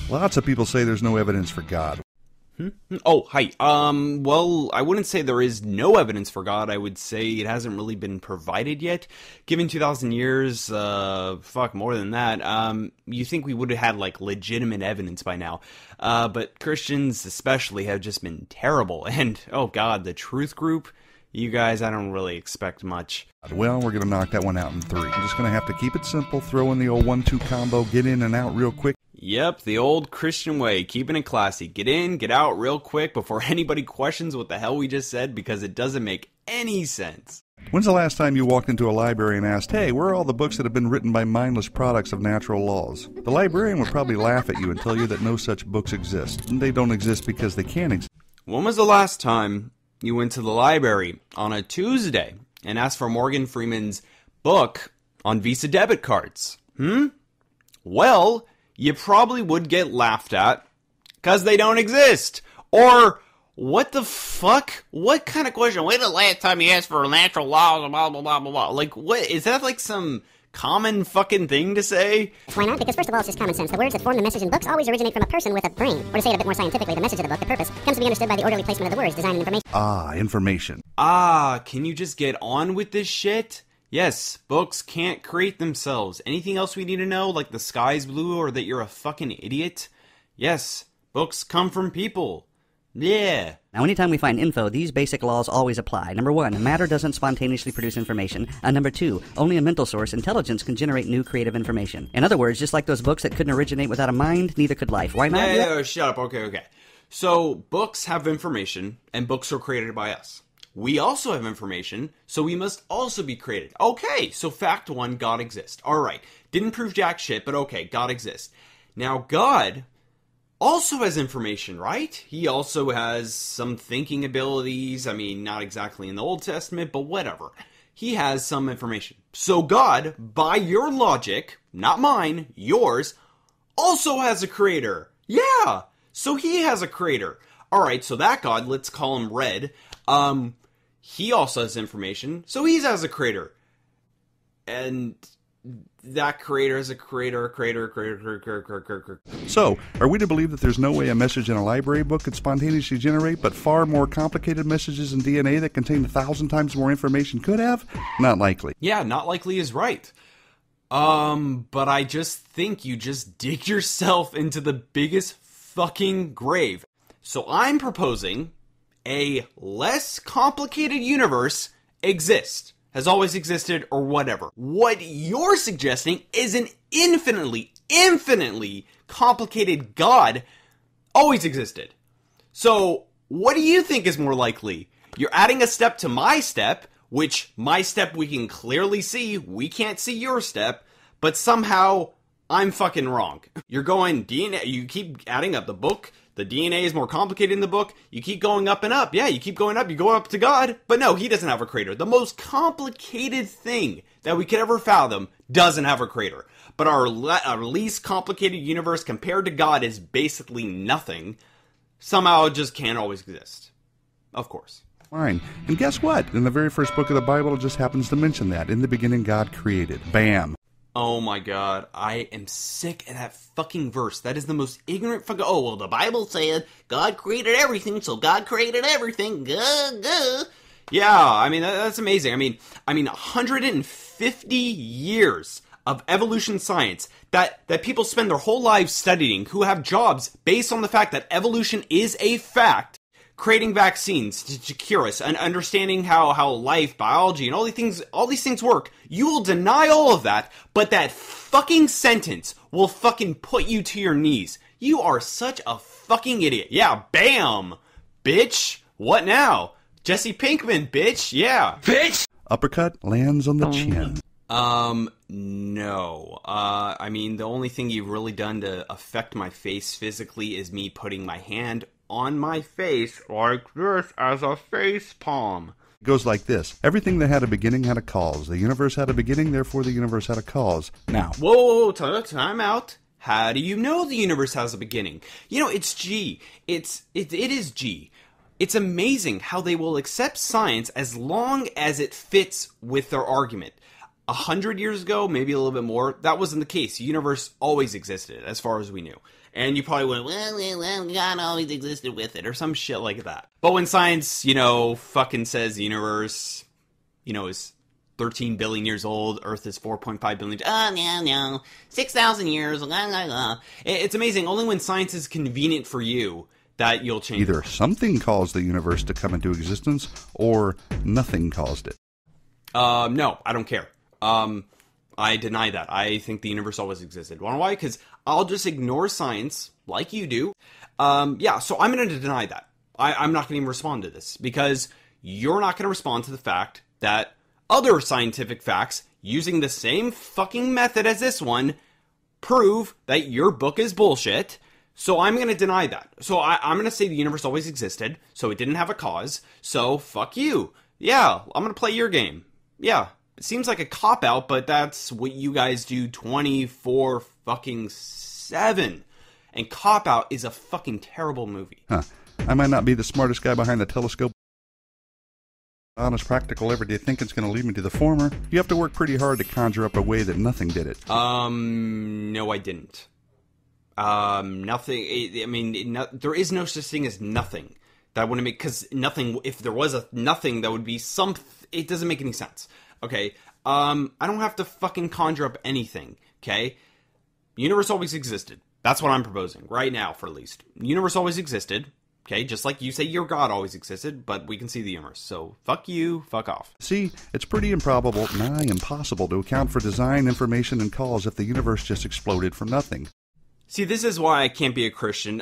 Lots of people say there's no evidence for God. Oh, hi. Well, I wouldn't say there is no evidence for God. I would say it hasn't really been provided yet. Given 2,000 years, more than that, you think we would have had, like, legitimate evidence by now. But Christians especially have just been terrible. And, oh god, the Truthgroup, you guys, I don't really expect much. Well, we're going to knock that one out in 3. I'm just going to have to keep it simple, throw in the old 1-2 combo, get in and out real quick. Yep, the old Christian way, keeping it classy. Get in, get out real quick before anybody questions what the hell we just said, because it doesn't make any sense. When's the last time you walked into a library and asked, hey, where are all the books that have been written by mindless products of natural laws? The librarian would probably laugh at you and tell you that no such books exist. And they don't exist because they can't exist. When was the last time you went to the library on a Tuesday and asked for Morgan Freeman's book on Visa debit cards? Well, you probably would get laughed at, because they don't exist. Or, what the fuck? What kind of question? When the last time you asked for natural laws, blah, blah, blah, blah, blah. Like, what? Is that like some common fucking thing to say? Why not? Because first of all, it's just common sense. The words that form the message in books always originate from a person with a brain. Or to say it a bit more scientifically, the message of the book, the purpose, comes to be understood by the orderly placement of the words, design, and information. Information. Can you just get on with this shit? Yes, books can't create themselves. Anything else we need to know, like the sky's blue or that you're a fucking idiot? Yes, books come from people. Yeah. Now, anytime we find info, these basic laws always apply. Number 1, matter doesn't spontaneously produce information. And number 2, only a mental source, intelligence, can generate new creative information. In other words, just like those books that couldn't originate without a mind, neither could life. Why not? Yeah, shut up. Okay. So, books have information, and books are created by us. We also have information, so we must also be created. Okay, so fact 1, God exists. Alright, didn't prove jack shit, but okay, God exists. Now, God also has information, right? He also has some thinking abilities. I mean, not exactly in the Old Testament, but whatever. He has some information. So God, by your logic, not mine, yours, also has a creator. Yeah, so he has a creator. Alright, so that God, let's call him Red, he also has information, so he has a creator. And that creator is a creator. So, are we to believe that there's no way a message in a library book could spontaneously generate, but far more complicated messages in DNA that contain 1,000 times more information could have? Not likely. Yeah, not likely is right. But I just think you just dig yourself into the biggest fucking grave. So I'm proposing a less complicated universe exists, has always existed, or whatever. What you're suggesting is an infinitely complicated God always existed. So, what do you think is more likely? You're adding a step to my step, which my step we can clearly see, we can't see your step, but somehow I'm fucking wrong. You're going DNA, you keep adding up the book, the DNA is more complicated in the book. You keep going up and up. Yeah, you keep going up. You go up to God. But no, he doesn't have a creator. The most complicated thing that we could ever fathom doesn't have a creator. But our least complicated universe compared to God is basically nothing. Somehow it just can't always exist. Of course. Fine. And guess what? In the very first book of the Bible, it just happens to mention that. In the beginning, God created. Bam. Oh my god, I am sick of that fucking verse. That is the most ignorant fucking... Oh, well, the Bible said God created everything, so God created everything. Guh. Yeah, I mean, that's amazing. I mean, 150 years of evolution science that people spend their whole lives studying, who have jobs based on the fact that evolution is a fact, creating vaccines to cure us, and understanding how life, biology, and all these things work. You will deny all of that, but that fucking sentence will fucking put you to your knees. You are such a fucking idiot. Yeah, bam! Bitch! What now? Jesse Pinkman, bitch! Yeah! Bitch! Uppercut lands on the chin. No. I mean, the only thing you've really done to affect my face physically is me putting my hand on my face like this as a face palm. It goes like this. Everything that had a beginning had a cause. The universe had a beginning, therefore the universe had a cause. Now. Whoa, time out. How do you know the universe has a beginning? You know, it's G. It is G. It's amazing how they will accept science as long as it fits with their argument. 100 years ago, maybe a little bit more, that wasn't the case. The universe always existed, as far as we knew. And you probably went, well, God always existed with it, or some shit like that. But when science, fucking says the universe, is 13 billion years old, Earth is 4.5 billion, no, 6,000 years, It's amazing. Only when science is convenient for you that you'll change. Either something caused the universe to come into existence, or nothing caused it. No, I don't care. I deny that. I think the universe always existed. Wanna know why? Because I'll just ignore science, like you do. So I'm going to deny that. I'm not going to even respond to this, because you're not going to respond to the fact that other scientific facts, using the same fucking method as this one, prove that your book is bullshit. So I'm going to deny that. So I'm going to say the universe always existed, so it didn't have a cause, so fuck you. Yeah, I'm going to play your game. Yeah, it seems like a cop-out, but that's what you guys do 24 fucking 7. And Cop-Out is a fucking terrible movie. Huh. I might not be the smartest guy behind the telescope. Honest, practical, everyday thinking's going to lead me to the former. You have to work pretty hard to conjure up a way that nothing did it. No, I didn't. Nothing. There is no such thing as nothing. That wouldn't make, because nothing, if there was a nothing, that would be it doesn't make any sense. Okay? I don't have to fucking conjure up anything. Okay? The universe always existed. That's what I'm proposing, right now, for at least. The universe always existed. Okay, just like you say your God always existed, but we can see the universe. So, fuck you, fuck off. See, it's pretty improbable, nigh impossible, to account for design, information, and cause if the universe just exploded from nothing. See, this is why I can't be a Christian.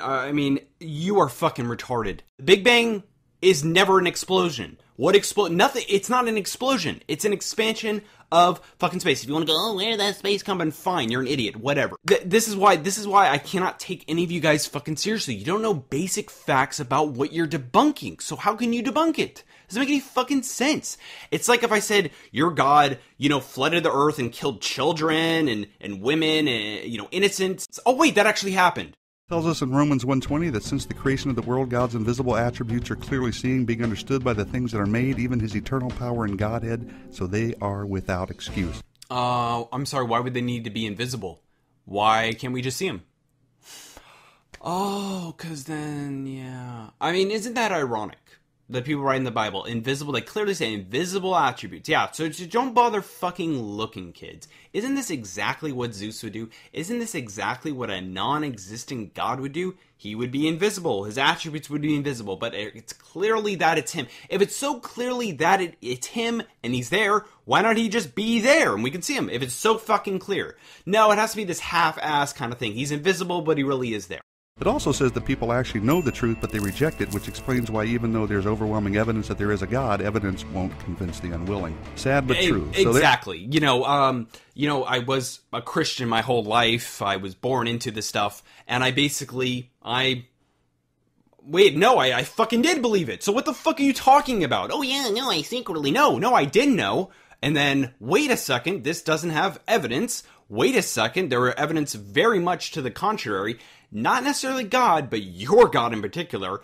You are fucking retarded. The Big Bang is never an explosion. Nothing. It's not an explosion. It's an expansion of fucking space. If you want to go, where did that space come from? Fine, you're an idiot. Whatever. This is why I cannot take any of you guys fucking seriously. You don't know basic facts about what you're debunking. So how can you debunk it? Doesn't make any fucking sense. It's like if I said your God, flooded the earth and killed children and women and, innocents. Oh wait, that actually happened. Tells us in Romans 1:20 that since the creation of the world, God's invisible attributes are clearly seen, being understood by the things that are made, even his eternal power and Godhead, so they are without excuse. I'm sorry, why would they need to be invisible? Why can't we just see them? Oh, because then, yeah. Isn't that ironic? The people writing the Bible, invisible, they clearly say invisible attributes. Yeah, so don't bother fucking looking, kids. Isn't this exactly what Zeus would do? Isn't this exactly what a non-existing God would do? He would be invisible. His attributes would be invisible, but it's clearly that it's him. If it's so clearly that it's him and he's there, why not he just be there and we can see him? If it's so fucking clear. No, it has to be this half-ass kind of thing. He's invisible, but he really is there. It also says that people actually know the truth, but they reject it, which explains why even though there's overwhelming evidence that there is a God, evidence won't convince the unwilling. Sad but true. Exactly. I was a Christian my whole life. I was born into this stuff, and I fucking did believe it. So what the fuck are you talking about? Oh yeah, no, I secretly no, I didn't know. And then, wait a second, this doesn't have evidence. Wait a second, there were evidence very much to the contrary. Not necessarily God, but your God in particular.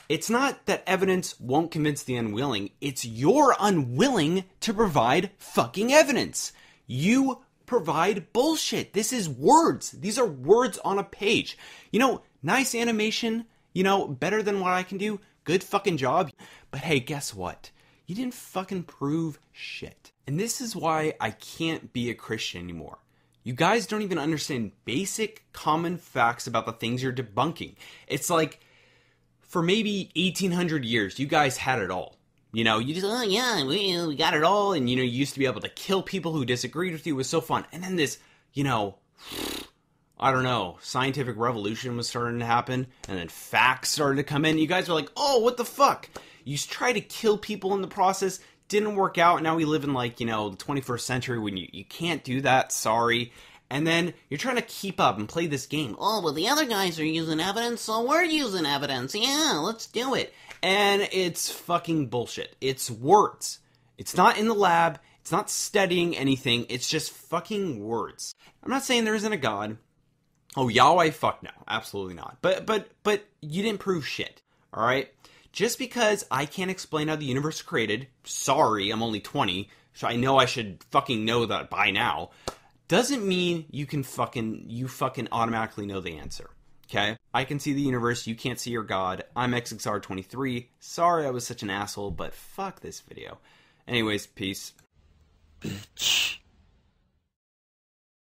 It's not that evidence won't convince the unwilling. It's you're unwilling to provide fucking evidence. You provide bullshit. This is words. These are words on a page. Nice animation, better than what I can do. Good fucking job. But hey, guess what? You didn't fucking prove shit. And this is why I can't be a Christian anymore. You guys don't even understand basic common facts about the things you're debunking. It's like, for maybe 1800 years, you guys had it all. You just, we got it all. And, you used to be able to kill people who disagreed with you. It was so fun. And then this, scientific revolution was starting to happen. And then facts started to come in. You guys were like, oh, what the fuck? You try to kill people in the process. Didn't work out. Now we live in the 21st century when you can't do that. Sorry. And then you're trying to keep up and play this game. Oh, well, the other guys are using evidence, so we're using evidence. Yeah, let's do it. And it's fucking bullshit. It's words. It's not in the lab. It's not studying anything. It's just fucking words. I'm not saying there isn't a God. Oh, Yahweh? Fuck no. Absolutely not. But you didn't prove shit. All right? Just because I can't explain how the universe created, sorry, I'm only 20, so I know I should fucking know that by now, doesn't mean you fucking automatically know the answer. Okay? I can see the universe, you can't see your God. I'm XXR23. Sorry I was such an asshole, but fuck this video. Anyways, peace. Bitch.